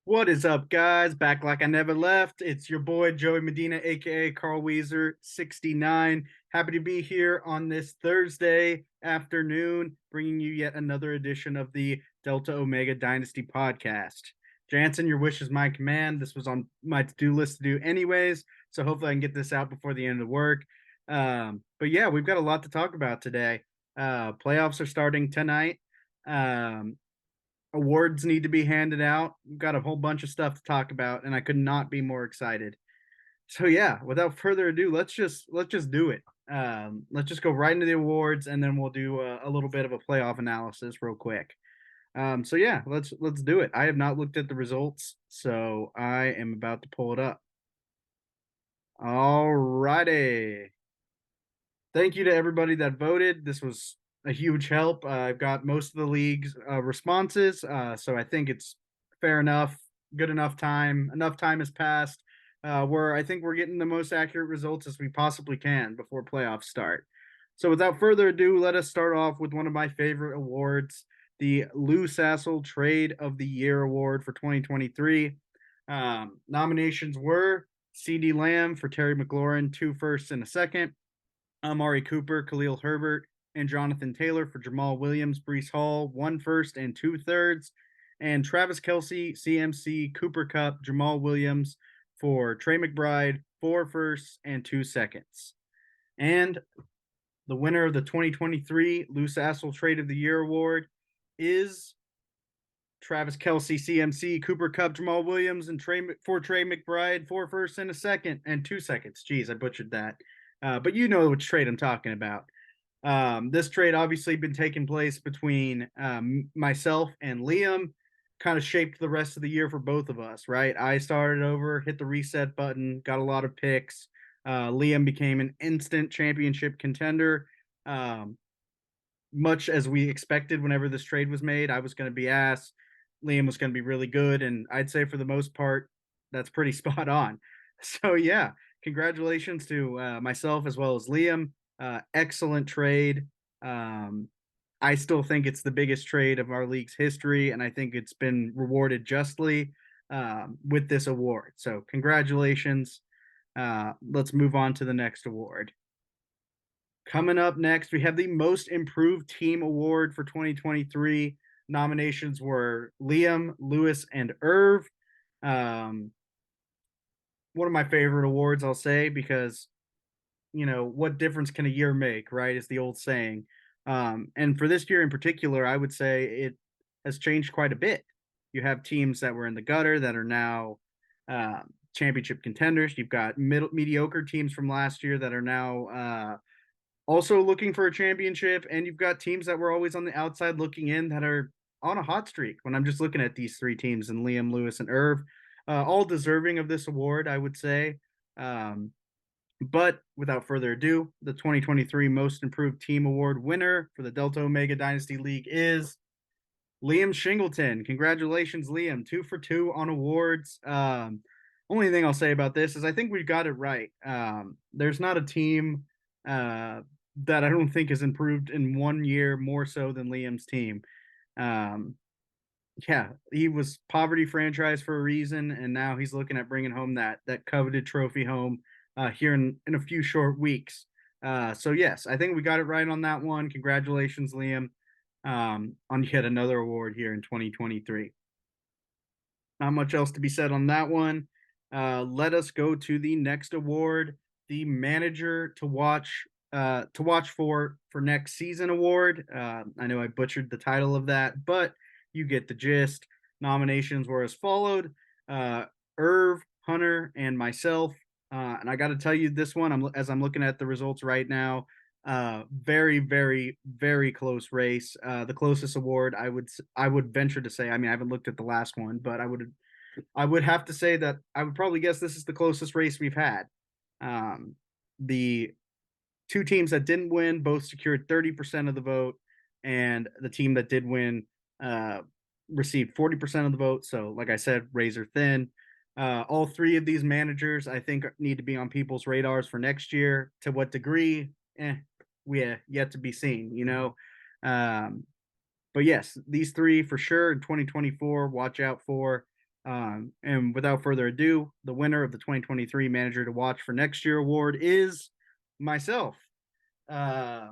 What is up, guys? Back like I never left. It's your boy Joey Medina, aka Carl Weezer, 69. Happy to be here on this Thursday afternoon, bringing you yet another edition of the Delta Omega Dynasty podcast. Jansen, your wish is my command. This was on my to-do list to do anyways, so hopefully I can get this out before the end of work. But yeah, we've got a lot to talk about today. Playoffs are starting tonight. Um, Awards need to be handed out. We've got a whole bunch of stuff to talk about, and I could not be more excited. So yeah, without further ado, let's just do it. Let's just go right into the awards, and then we'll do a little bit of a playoff analysis real quick. So yeah, let's do it. I have not looked at the results, so I am about to pull it up. All righty. Thank you to everybody that voted. This was a huge help. I've got most of the league's responses, so I think it's fair enough, good enough time. Enough time has passed where I think we're getting the most accurate results as we possibly can before playoffs start. So without further ado, let us start off with one of my favorite awards, the Lou Sassel Trade of the Year Award for 2023. Nominations were C.D. Lamb for Terry McLaurin, 2 firsts and a second. Amari Cooper, Khalil Herbert, and Jonathan Taylor for Jamal Williams, Brees Hall, 1 first and 2 thirds, and Travis Kelce, CMC, Cooper Cup, Jamal Williams for Trey McBride, 4 firsts and 2 seconds. And the winner of the 2023 Lou Sassel Trade of the Year Award is Travis Kelce, CMC, Cooper Cup, Jamal Williams, and Trey McBride, 4 firsts and a second and 2 seconds. Jeez, I butchered that. But you know which trade I'm talking about. This trade obviously been taking place between myself and Liam, kind of shaped the rest of the year for both of us, right? I started over, hit the reset button, got a lot of picks. Liam became an instant championship contender. Much as we expected whenever this trade was made, I was going to be ass. Liam was going to be really good. And I'd say for the most part, that's pretty spot on. So, yeah, congratulations to myself as well as Liam. Excellent trade. I still think it's the biggest trade of our league's history, and I think it's been rewarded justly with this award. So, congratulations. Let's move on to the next award. Coming up next, we have the Most Improved Team Award for 2023. Nominations were Liam, Lewis, and Irv. Um, One of my favorite awards, I'll say, because what difference can a year make, right? Is the old saying. And for this year in particular, I would say it has changed quite a bit. You have teams that were in the gutter that are now championship contenders. You've got mediocre teams from last year that are now also looking for a championship, and you've got teams that were always on the outside looking in that are on a hot streak. When I'm just looking at these three teams and Liam, Lewis, and Irv, all deserving of this award, I would say. But without further ado, the 2023 Most Improved Team Award winner for the Delta Omega Dynasty League is Liam Shingleton. Congratulations, Liam. 2 for 2 on awards. Only thing I'll say about this is I think we've got it right. There's not a team that I don't think has improved in 1 year more so than Liam's team. Yeah, he was poverty franchise for a reason, and now he's looking at bringing home that coveted trophy home here in a few short weeks. So yes, I think we got it right on that one. Congratulations, Liam, on yet another award here in 2023. Not much else to be said on that one. Let us go to the next award, the manager to watch for next season award. I know I butchered the title of that, but you get the gist. Nominations were as followed: Irv, Hunter, and myself. And I got to tell you, this one, as I'm looking at the results right now, very, very, very close race. The closest award I would venture to say. I mean, I haven't looked at the last one, but I would have to say that I would probably guess this is the closest race we've had. The two teams that didn't win both secured 30% of the vote, and the team that did win received 40% of the vote. So, like I said, razor thin. All three of these managers, I think, need to be on people's radars for next year. To what degree? We yet to be seen, But yes, these three for sure in 2024, watch out for. And without further ado, the winner of the 2023 Manager to Watch for Next Year award is myself. Uh,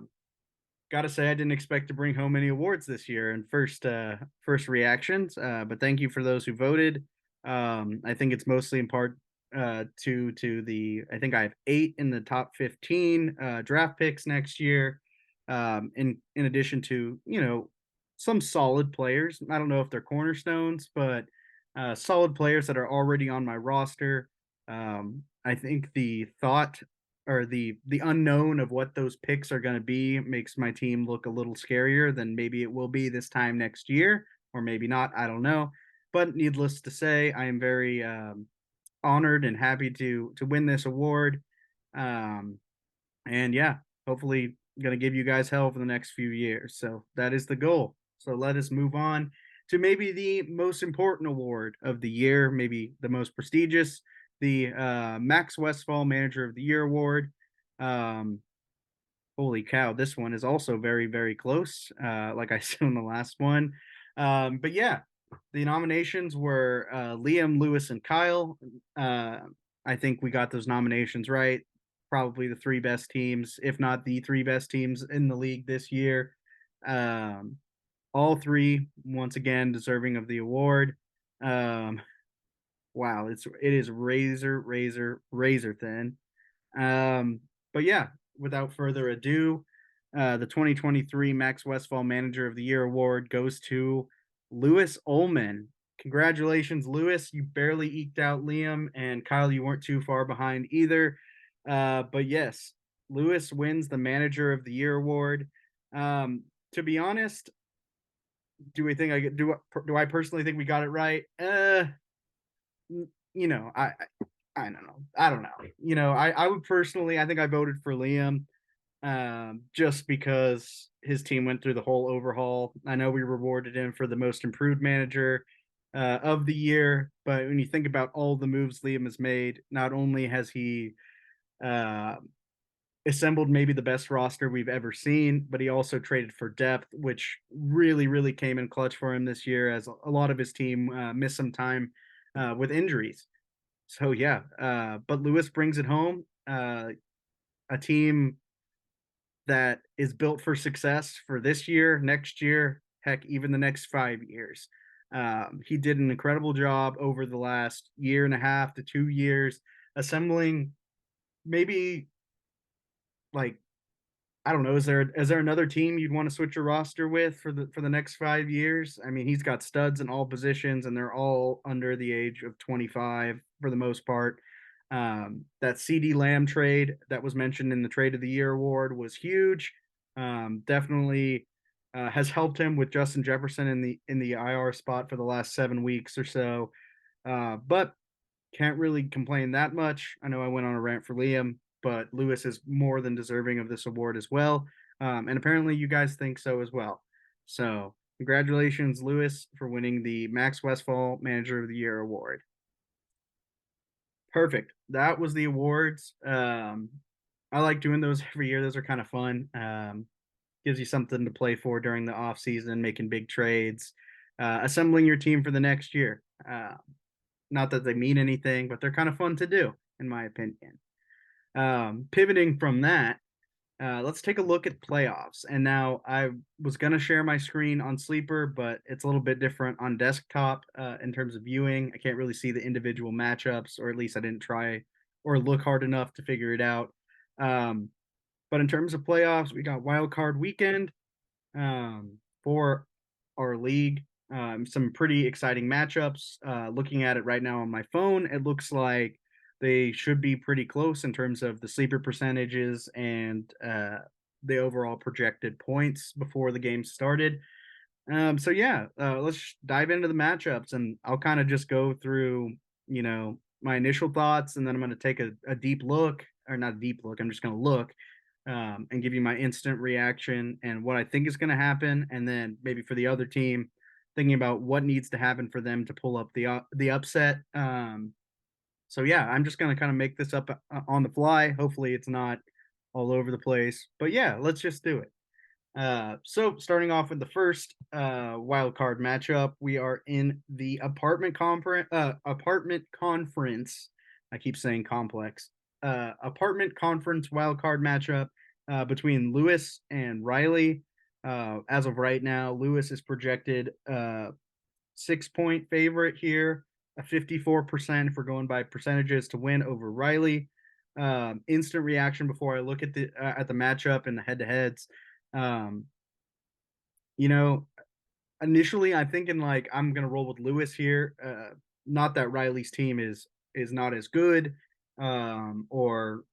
Gotta say, I didn't expect to bring home any awards this year and first reactions. But thank you for those who voted. I think it's mostly in part to the I think I have 8 in the top 15 draft picks next year. In addition to some solid players. I don't know if they're cornerstones, but solid players that are already on my roster. I think the thought or the unknown of what those picks are going to be makes my team look a little scarier than maybe it will be this time next year, or maybe not. I don't know. But needless to say, I am very honored and happy to win this award. Um, and yeah, hopefully going to give you guys hell for the next few years. So that is the goal. So let us move on to maybe the most important award of the year, maybe the most prestigious, the Max Westfall Manager of the Year award. Um, Holy cow, this one is also very, very close, like I said in the last one. But yeah, the nominations were Liam, Lewis, and Kyle. Uh, I think we got those nominations right. Probably the three best teams, if not the three best teams in the league this year. Um, all three, once again, deserving of the award. Um, wow, it is razor thin. Um, but yeah, without further ado, the 2023 Max Westfall Manager of the Year award goes to Lewis Ullman. Congratulations, Lewis. You barely eked out Liam, and Kyle, you weren't too far behind either. But yes, Lewis wins the Manager of the Year award. To be honest, do we think I get do I personally think we got it right? You know, I don't know. I don't know. I would personally, I think I voted for Liam, just because his team went through the whole overhaul. I know we rewarded him for the most improved manager of the year, but when you think about all the moves Liam has made, not only has he uh, assembled maybe the best roster we've ever seen, but he also traded for depth, which really, really came in clutch for him this year as a lot of his team missed some time with injuries. So yeah, but Lewis brings it home. A team that is built for success for this year, next year, heck, even the next 5 years. He did an incredible job over the last year and a half to 2 years, assembling maybe like I don't know. Is there another team you'd want to switch your roster with for the next 5 years? I mean, he's got studs in all positions, and they're all under the age of 25 for the most part. That CD Lamb trade that was mentioned in the Trade of the Year award was huge. Definitely has helped him with Justin Jefferson in the IR spot for the last 7 weeks or so. But can't really complain that much. I know I went on a rant for Liam, but Lewis is more than deserving of this award as well. And apparently you guys think so as well. So congratulations, Lewis, for winning the Max Westfall Manager of the Year award. Perfect. That was the awards. I like doing those every year. Those are kind of fun. Gives you something to play for during the off season, making big trades, assembling your team for the next year. Not that they mean anything, but they're kind of fun to do, in my opinion. Pivoting from that, let's take a look at playoffs. And now I was going to share my screen on Sleeper, but it's a little bit different on desktop in terms of viewing. I can't really see the individual matchups, or at least I didn't try or look hard enough to figure it out. Um, but in terms of playoffs, we got wild card weekend for our league. Some pretty exciting matchups. Looking at it right now on my phone, it looks like they should be pretty close in terms of the sleeper percentages and the overall projected points before the game started. So yeah, let's dive into the matchups, and I'll kind of just go through, my initial thoughts, and then I'm going to take a deep look, or not a deep look. I'm just going to look and give you my instant reaction and what I think is going to happen, and then maybe for the other team, thinking about what needs to happen for them to pull up the upset. So yeah, I'm just going to kind of make this up on the fly. Hopefully, it's not all over the place, but yeah, let's just do it. So starting off with the first wild card matchup, we are in the apartment conference. I keep saying complex. Apartment conference wild card matchup between Lewis and Riley. As of right now, Lewis is projected 6 point favorite here, a 54% if we're going by percentages to win over Riley. Instant reaction before I look at the matchup and the head to heads. Um, you know, initially I'm thinking like I'm gonna roll with Lewis here. Not that Riley's team is not as good or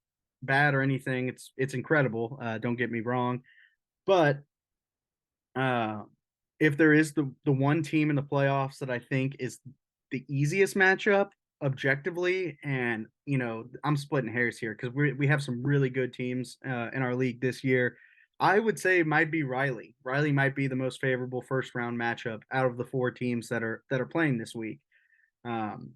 bad or anything. It's incredible. Don't get me wrong, but uh, if there is the one team in the playoffs that I think is the easiest matchup objectively, and I'm splitting hairs here because we have some really good teams in our league this year. I would say it might be Riley. Riley might be the most favorable first round matchup out of the four teams that are playing this week. Um,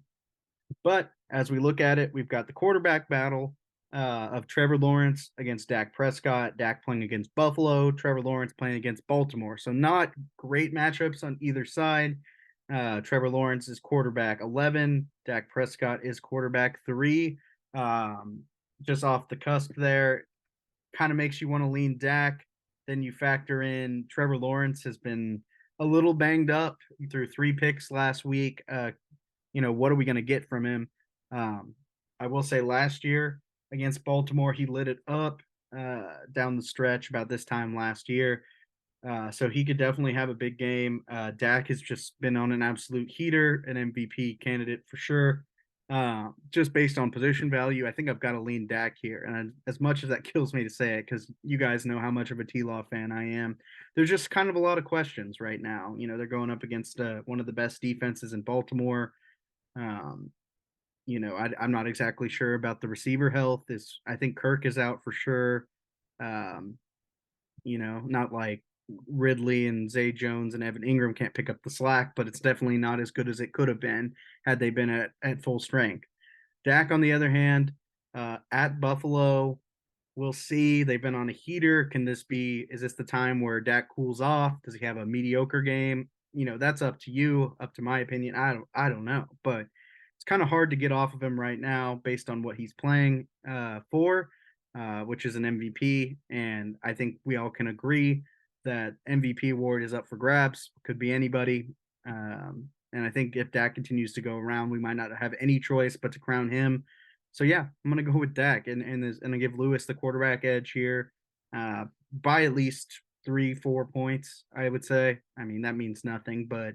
but as we look at it, we've got the quarterback battle of Trevor Lawrence against Dak Prescott, Dak playing against Buffalo, Trevor Lawrence playing against Baltimore. So not great matchups on either side. Trevor Lawrence is quarterback 11, Dak Prescott is quarterback 3. Um, just off the cusp there, kind of makes you want to lean Dak. Then you factor in Trevor Lawrence has been a little banged up through 3 picks last week. What are we going to get from him? Um, I will say last year against Baltimore, he lit it up down the stretch about this time last year. So he could definitely have a big game. Dak has just been on an absolute heater, an MVP candidate for sure. Just based on position value, I think I've got to lean Dak here. And as much as that kills me to say it, because you guys know how much of a T-Law fan I am, there's just kind of a lot of questions right now. They're going up against one of the best defenses in Baltimore. Um, I'm not exactly sure about the receiver health. I think Kirk is out for sure. Um, not like Ridley and Zay Jones and Evan Ingram can't pick up the slack, but it's definitely not as good as it could have been had they been at full strength. Dak, on the other hand, at Buffalo, we'll see. They've been on a heater. Is this the time where Dak cools off? Does he have a mediocre game? That's up to you, up to my opinion. I don't know, but it's kind of hard to get off of him right now based on what he's playing for, which is an MVP. And I think we all can agree that MVP award is up for grabs. Could be anybody. And I think if Dak continues to go around, we might not have any choice but to crown him. So yeah, I'm gonna go with Dak and I give Lewis the quarterback edge here by at least 3-4 points. I would say. I mean that means nothing, but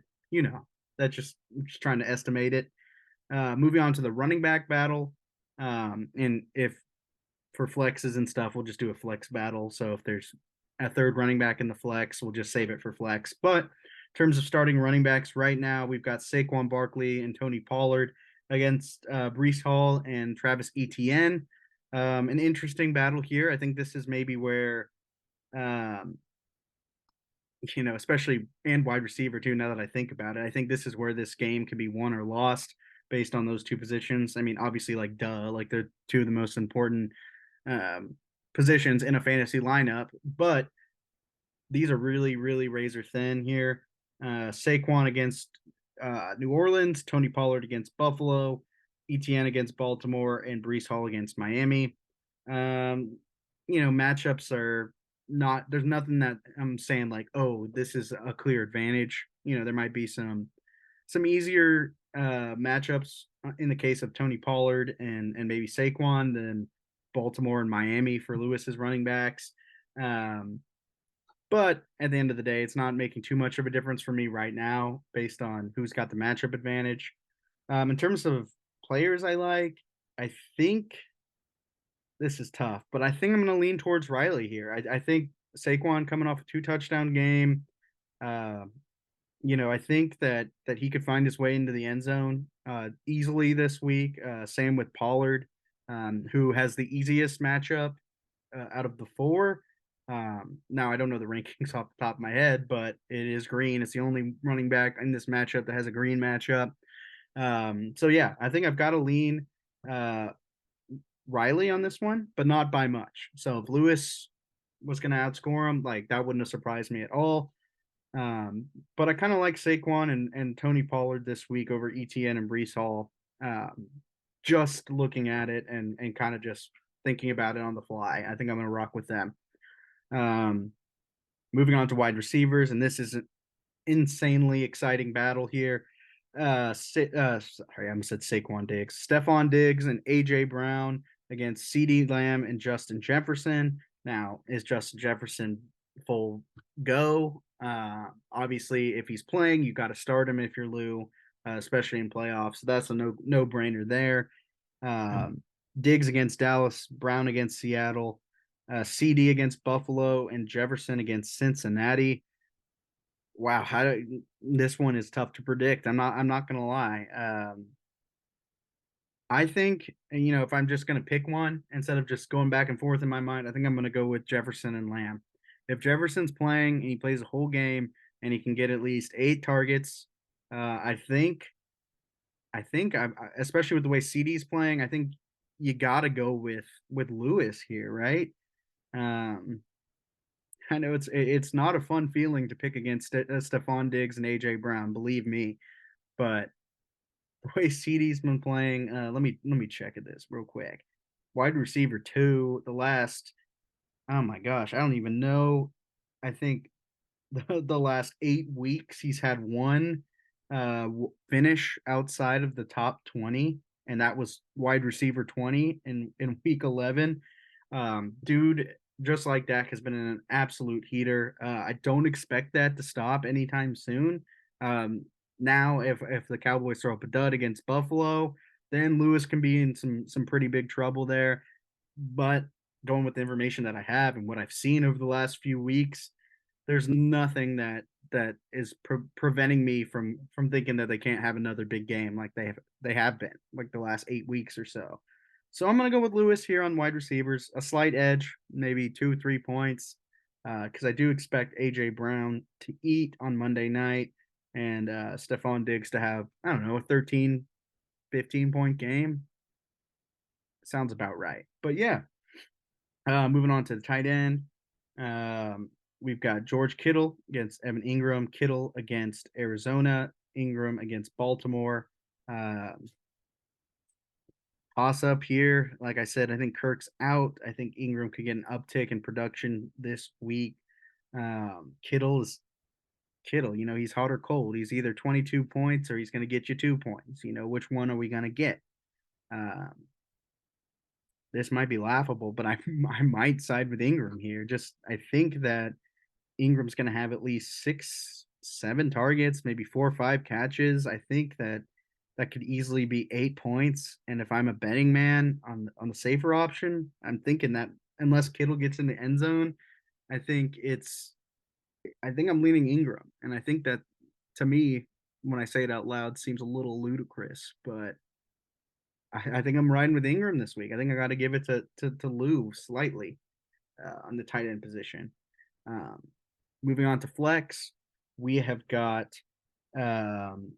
that's I'm just trying to estimate it. Moving on to the running back battle, and if for flexes and stuff, we'll just do a flex battle. So if there's a third running back in the flex, we'll just save it for flex. But in terms of starting running backs right now, we've got Saquon Barkley and Tony Pollard against Breece Hall and Travis Etienne. An interesting battle here. I think this is maybe where, um, especially and wide receiver too. Now that I think about it, I think this is where this game can be won or lost based on those two positions. I mean, obviously, like like they're two of the most important um, positions in a fantasy lineup, but these are really, really razor thin here. Saquon against New Orleans, Tony Pollard against Buffalo, Etienne against Baltimore, and Breece Hall against Miami. Um, matchups are not, there's nothing that I'm saying like, oh, this is a clear advantage. There might be some easier matchups in the case of Tony Pollard and maybe Saquon than Baltimore and Miami for Lewis's running backs. But at the end of the day, it's not making too much of a difference for me right now based on who's got the matchup advantage. In terms of players I like, I think this is tough, but I think I'm going to lean towards Riley here. I think Saquon coming off a 2 touchdown game. Uh, I think that he could find his way into the end zone easily this week. Same with Pollard, who has the easiest matchup out of the four. Now I don't know the rankings off the top of my head, but it is green. It's the only running back in this matchup that has a green matchup. So yeah, I think I've got to lean uh, Riley on this one, but not by much. So if Lewis was going to outscore him, like that wouldn't have surprised me at all. But I kind of like Saquon and Tony Pollard this week over ETN and Brees Hall. Um, just looking at it and kind of just thinking about it on the fly. I think I'm going to rock with them. Um, moving on to wide receivers, and this is an insanely exciting battle here. Sorry, I almost said Saquon Diggs, Stephon Diggs, and AJ Brown against CD Lamb and Justin Jefferson. Now, is Justin Jefferson full go? Obviously, if he's playing, you got to start him if you're Lou, especially in playoffs. So that's a no brainer there. Um, Diggs against Dallas, Brown against Seattle, CD against Buffalo, and Jefferson against Cincinnati. Wow, this one is tough to predict. I'm not gonna lie. I think, if I'm just gonna pick one instead of just going back and forth in my mind, I think I'm gonna go with Jefferson and Lamb. If Jefferson's playing and he plays a whole game and he can get at least 8 targets, I think especially with the way CD's playing, I think you got to go with Lewis here, right? Um, I know it's not a fun feeling to pick against Stephon Diggs and AJ Brown, believe me. But the way CD's been playing, let me check at this real quick. Wide receiver two, the last, oh my gosh, I don't even know. I think the last 8 weeks he's had one finish outside of the top 20, and that was wide receiver 20 in week 11. Dude, just like Dak, has been an absolute heater. I don't expect that to stop anytime soon. Now, if the Cowboys throw up a dud against Buffalo, then Lewis can be in some pretty big trouble there. But going with the information that I have and what I've seen over the last few weeks, there's nothing that is preventing me from thinking that they can't have another big game like they have been like the last 8 weeks or so. So I'm gonna go with Lewis here on wide receivers, a slight edge, maybe 2 3 points, because I do expect AJ Brown to eat on Monday night and Stephon Diggs to have, I don't know, a 13 15 point game. Sounds about right. But yeah, moving on to the tight end. We've got George Kittle against Evan Ingram, Kittle against Arizona, Ingram against Baltimore. Toss up here. Like I said, I think Kirk's out. I think Ingram could get an uptick in production this week. Kittle is Kittle. He's hot or cold. He's either 22 points or he's going to get you 2 points. Which one are we going to get? Um, this might be laughable, but I might side with Ingram here. Just I think that Ingram's going to have at least 6 7 targets, maybe 4 or 5 catches. I think that could easily be 8 points. And if I'm a betting man on the safer option, I'm thinking that unless Kittle gets in the end zone, I think I'm leaning Ingram, and I think that to me, when I say it out loud, seems a little ludicrous, but I think I'm riding with Ingram this week. I think I got to give it to Lou slightly on the tight end position. Um, moving on to flex, we have got um,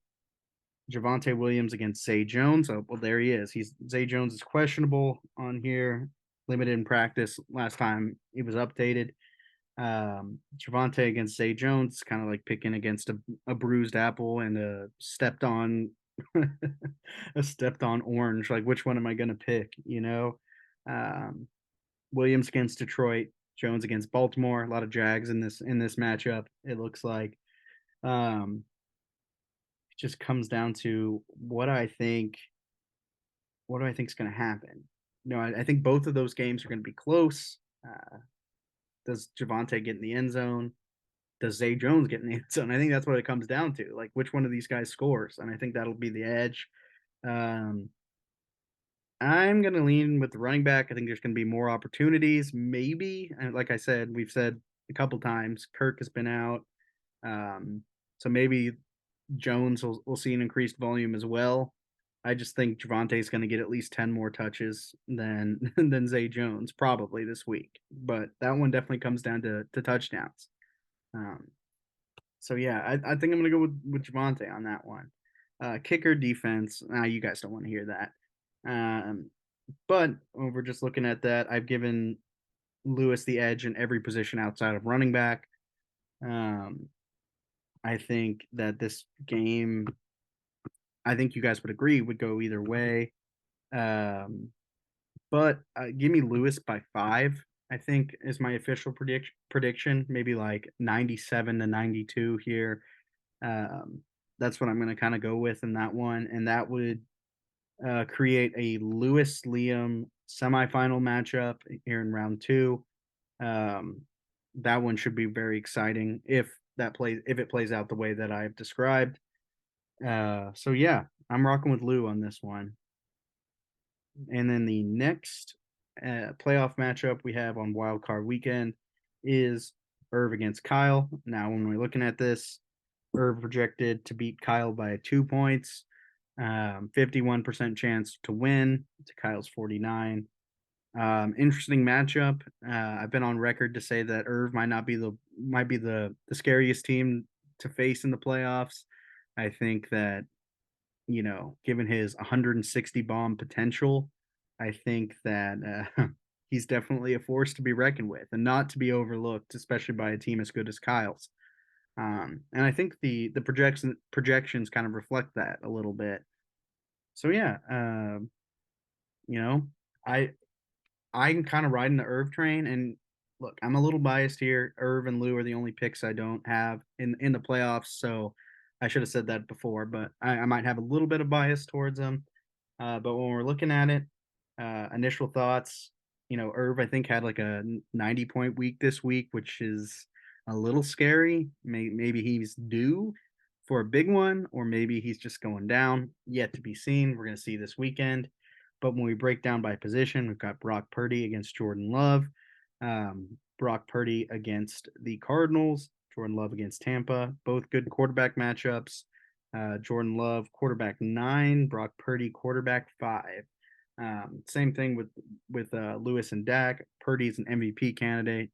Javonte Williams against Zay Jones. Oh, well, there he is. Zay Jones is questionable on here, limited in practice. Last time he was updated. Javonte against Zay Jones, kind of like picking against a bruised apple and a stepped on a stepped on orange. Like, which one am I going to pick? Um, Williams against Detroit, Jones against Baltimore. A lot of Jags in this matchup. It looks like. It just comes down to what I think. What do I think is going to happen? I think both of those games are going to be close. Does Javonte get in the end zone? Does Zay Jones get in the end zone? I think that's what it comes down to. Like, which one of these guys scores? And I think that'll be the edge. Um, I'm going to lean with the running back. I think there's going to be more opportunities, maybe. And like I said, we've said a couple times, Kirk has been out. So maybe Jones will see an increased volume as well. I just think Javonte is going to get at least 10 more touches than Zay Jones probably this week. But that one definitely comes down to touchdowns. Um, so yeah, I think I'm gonna go with Javonte on that one. Kicker defense. You guys don't want to hear that. But we're just looking at that. I've given Lewis the edge in every position outside of running back. Um, I think that this game, I think you guys would agree, would go either way. Um, but give me Lewis by 5. I think is my official prediction. Maybe like 97-92 here. Um, that's what I'm going to kind of go with in that one, and that would create a Lewis Liam semifinal matchup here in round 2. Um, that one should be very exciting if it plays out the way that I've described. So yeah, I'm rocking with Lou on this one. And then the next playoff matchup we have on Wild Card Weekend is Irv against Kyle. Now, when we're looking at this, Irv projected to beat Kyle by 2 points, 51% chance to win to Kyle's 49. Interesting matchup. I've been on record to say that Irv might be the scariest team to face in the playoffs. I think that, given his 160 bomb potential, I think that he's definitely a force to be reckoned with and not to be overlooked, especially by a team as good as Kyle's. And I think the projections kind of reflect that a little bit. So yeah, you know, I I'm kind of riding the Irv train, and look, I'm a little biased here. Irv and Lou are the only picks I don't have in the playoffs, so I should have said that before, but I might have a little bit of bias towards them. But when we're looking at it, initial thoughts, Irv I think had like a 90-point week this week, which is a little scary. Maybe he's due for a big one, or maybe he's just going down. Yet to be seen. We're going to see this weekend. But when we break down by position, we've got Brock Purdy against Jordan Love, Brock Purdy against the Cardinals, Jordan Love against Tampa. Both good quarterback matchups. Jordan Love, quarterback 9, Brock Purdy, quarterback 5. Same thing with Lewis and Dak. Purdy's an MVP candidate,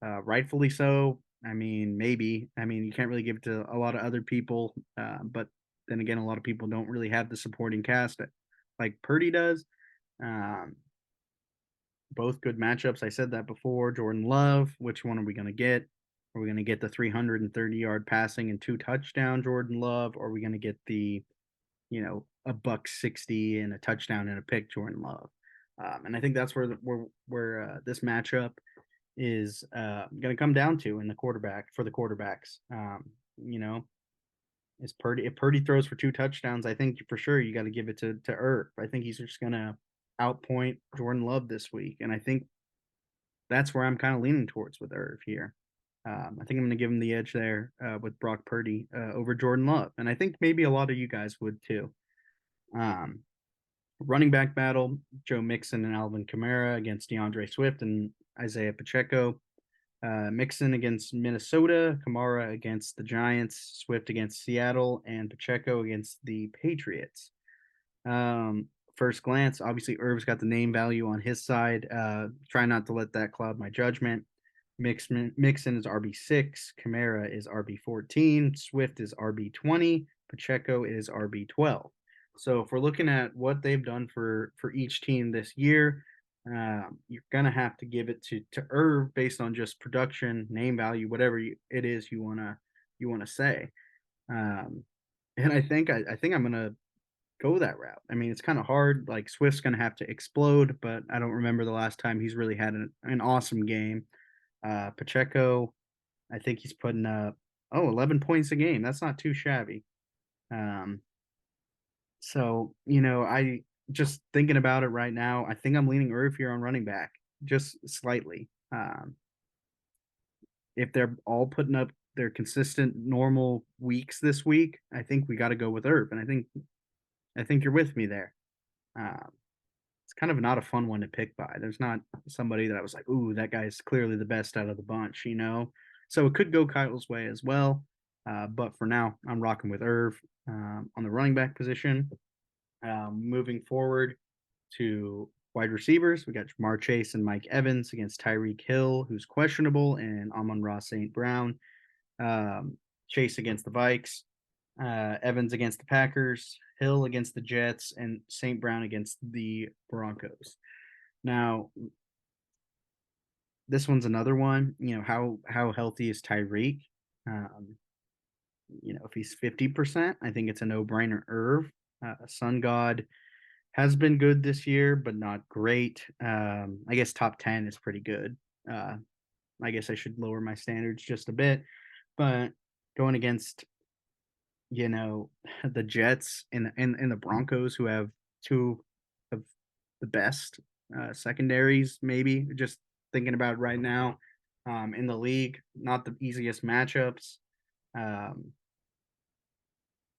rightfully so. I mean, maybe. I mean, you can't really give it to a lot of other people, but then again, a lot of people don't really have the supporting cast like Purdy does. Um, both good matchups. I said that before. Jordan Love, which one are we going to get? Are we going to get the 330-yard passing and 2 touchdown Jordan Love, or are we going to get the, a buck 60 and a touchdown and a pick Jordan Love? And I think that's where this matchup is going to come down to in the quarterback for the quarterbacks. You know, is Purdy if Purdy throws for 2 touchdowns, I think for sure you got to give it to Irv. I think he's just going to outpoint Jordan Love this week, and I think that's where I'm kind of leaning towards with Irv here. I think I'm going to give him the edge there with Brock Purdy over Jordan Love, and I think maybe a lot of you guys would too. Um, Running back battle: Joe Mixon and Alvin Kamara against DeAndre Swift and Isaiah Pacheco. Mixon against Minnesota, Kamara against the Giants, Swift against Seattle, and Pacheco against the Patriots. First glance, obviously Irv's got the name value on his side. Try not to let that cloud my judgment. Mixon is RB6, Kamara is RB14, Swift is RB20, Pacheco is RB12. So if we're looking at what they've done for each team this year, you're gonna have to give it to Irv based on just production, name value, whatever it is you wanna say. Um, and I think I'm gonna go that route. I mean, it's kind of hard. Like Swift's going to have to explode, but I don't remember the last time he's really had an awesome game. Pacheco, I think he's putting up 11 points a game. That's not too shabby. Um, so I just thinking about it right now. I think I'm leaning Irv here on running back, just slightly. If they're all putting up their consistent normal weeks this week, I think we got to go with Irv, and I think you're with me there. Um, it's kind of not a fun one to pick by. There's not somebody that I was like, ooh, that guy's clearly the best out of the bunch. So it could go Kyle's way as well. But for now, I'm rocking with Irv on the running back position. Moving forward to wide receivers, we got Jamar Chase and Mike Evans against Tyreek Hill, who's questionable, and Amon-Ra St. Brown. Chase against the Vikes, Evans against the Packers, Hill against the Jets, and St. Brown against the Broncos. Now, This one's another one. How healthy is Tyreek? Um, if he's 50%, I think it's a no-brainer Irv. Sun God has been good this year, but not great. I guess top 10 is pretty good. Uh, I guess I should lower my standards just a bit, but going against, you know, the Jets and the Broncos, who have two of the best secondaries, maybe just thinking about it right now, in the league, not the easiest matchups. Um,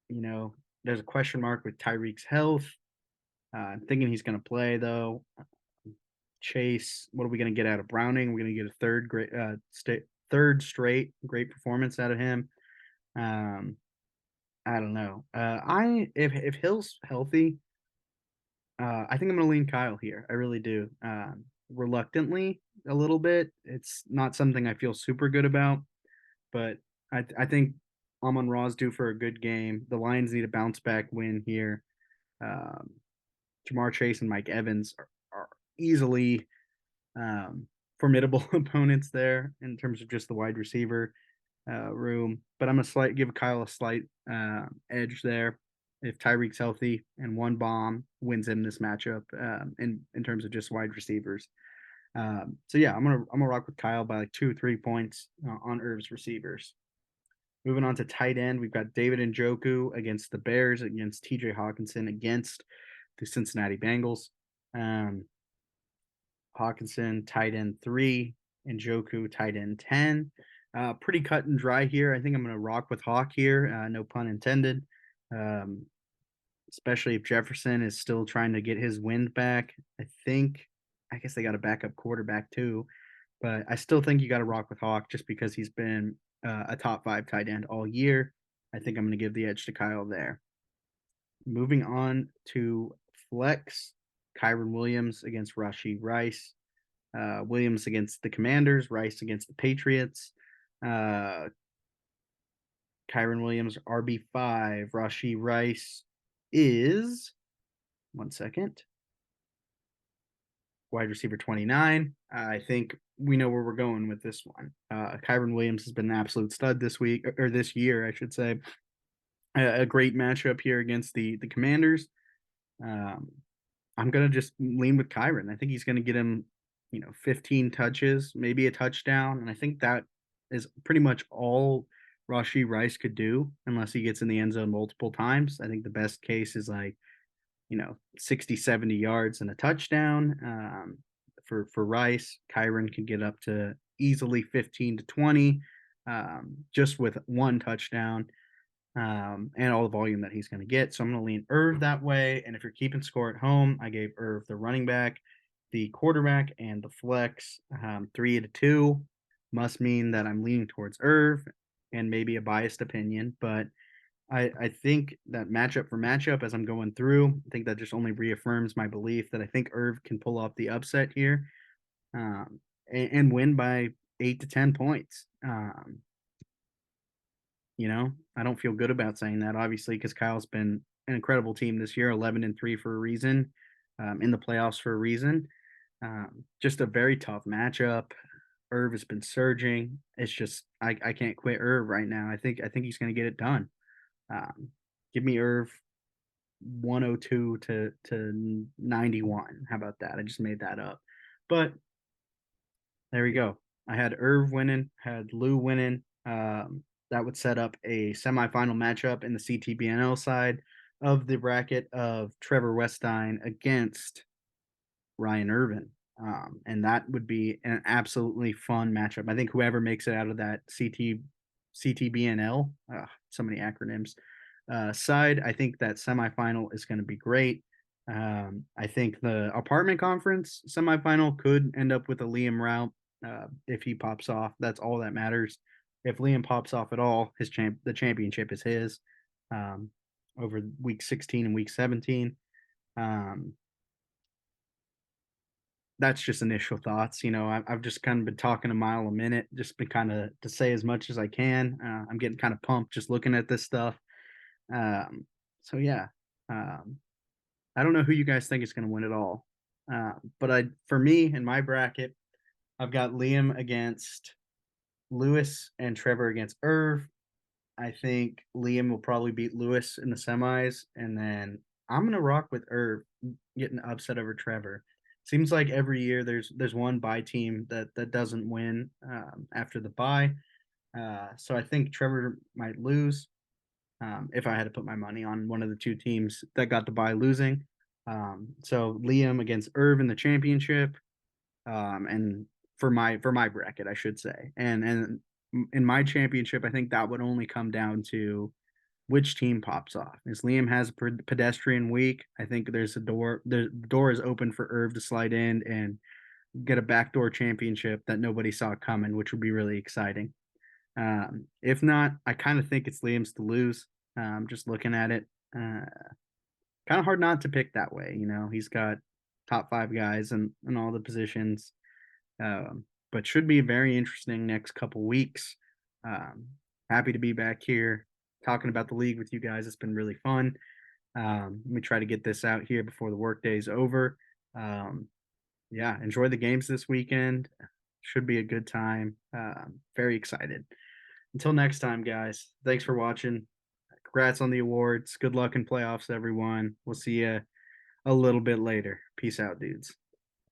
you know, there's a question mark with Tyreek's health. I'm thinking he's going to play though. Chase, what are we going to get out of Browning? We're going to get a third straight great performance out of him. Um, I don't know. I if Hill's healthy, I think I'm going to lean Kyle here. I really do. Reluctantly, a little bit. It's not something I feel super good about, but I think Amon Ra's due for a good game. The Lions need a bounce back win here. Um, Jamar Chase and Mike Evans are easily formidable opponents there in terms of just the wide receiver room. But I'm gonna give Kyle a slight edge there. If Tyreek's healthy and one bomb wins him this matchup, in terms of just wide receivers. So yeah, I'm gonna rock with Kyle by like 2 3 points on Irv's receivers. Moving on to tight end, we've got David Njoku against the Bears, against TJ Hawkinson against the Cincinnati Bengals. Um, Hawkinson, tight end 3, and Njoku, tight end 10. Pretty cut and dry here. I think I'm going to rock with Hawk here, no pun intended. Um, Especially if Jefferson is still trying to get his wind back. I guess they got a backup quarterback too, but I still think you got to rock with Hawk just because he's been a top 5 tight end all year. I think I'm going to give the edge to Kyle there. Moving on to flex, Kyron Williams against Rashee Rice. Williams against the Commanders, Rice against the Patriots. Uh, Kyron Williams, RB5. Rashee Rice is, one second, wide receiver 29. I think we know where we're going with this one. Kyron Williams has been an absolute stud this week, or this year, I should say. A great matchup here against the Commanders. Um, I'm gonna just lean with Kyron. I think he's gonna get him, 15 touches, maybe a touchdown, and I think that is pretty much all Rashee Rice could do, unless he gets in the end zone multiple times. I think the best case is like, 60, 70 yards and a touchdown. For Rice, Kyron can get up to easily 15 to 20, just with one touchdown, and all the volume that he's going to get. So I'm going to lean Irv that way. And if you're keeping score at home, I gave Irv the running back, the quarterback, and the flex. 3 to 2 must mean that I'm leaning towards Irv, and maybe a biased opinion, but I think that matchup for matchup as I'm going through, I think that just only reaffirms my belief that I think Irv can pull off the upset here, and win by 8 to 10 points. I don't feel good about saying that, obviously, because Kyle's been an incredible team this year, 11-3 for a reason, in the playoffs for a reason. Just a very tough matchup. Irv has been surging. It's just I can't quit Irv right now. I think he's going to get it done. Um, Give me Irv 102 to 91. How about that? I just made that up, but there we go. I had Irv winning, had Lou winning. That would set up a semifinal matchup in the CTBNL side of the bracket of Trevor Westine against Ryan Irvin. And that would be an absolutely fun matchup. I think whoever makes it out of that CTBNL, so many acronyms, side, I think that semifinal is going to be great. I think the apartment conference semifinal could end up with a Liam route, if he pops off. That's all that matters. If Liam pops off at all, the championship is his, um, over week 16 and week 17. Um, that's just initial thoughts. I've just kind of been talking a mile a minute, just been kind of to say as much as I can. I'm getting kind of pumped just looking at this stuff. Um, so yeah, um, I don't know who you guys think is going to win it all. But for me in my bracket, I've got Liam against Lewis and Trevor against Irv. I think Liam will probably beat Lewis in the semis, and then I'm gonna rock with Irv getting upset over Trevor. Seems like every year there's one bye team that doesn't win after the bye. So I think Trevor might lose if I had to put my money on one of the two teams that got the bye losing. So Liam against Irv in the championship, and for my bracket, I should say, and in my championship, I think that would only come down to which team pops off. As Liam has a pedestrian week, I think there's a door. The door is open for Irv to slide in and get a backdoor championship that nobody saw coming, which would be really exciting. If not, I kind of think it's Liam's to lose. Just looking at it, kind of hard not to pick that way. He's got top five guys in all the positions, but should be a very interesting next couple weeks. Um, Happy to be back here talking about the league with you guys. It's been really fun. Let me try to get this out here before the workday is over. Yeah, enjoy the games this weekend. Should be a good time. Very excited. Until next time, guys. Thanks for watching. Congrats on the awards. Good luck in playoffs, everyone. We'll see you a little bit later. Peace out, dudes.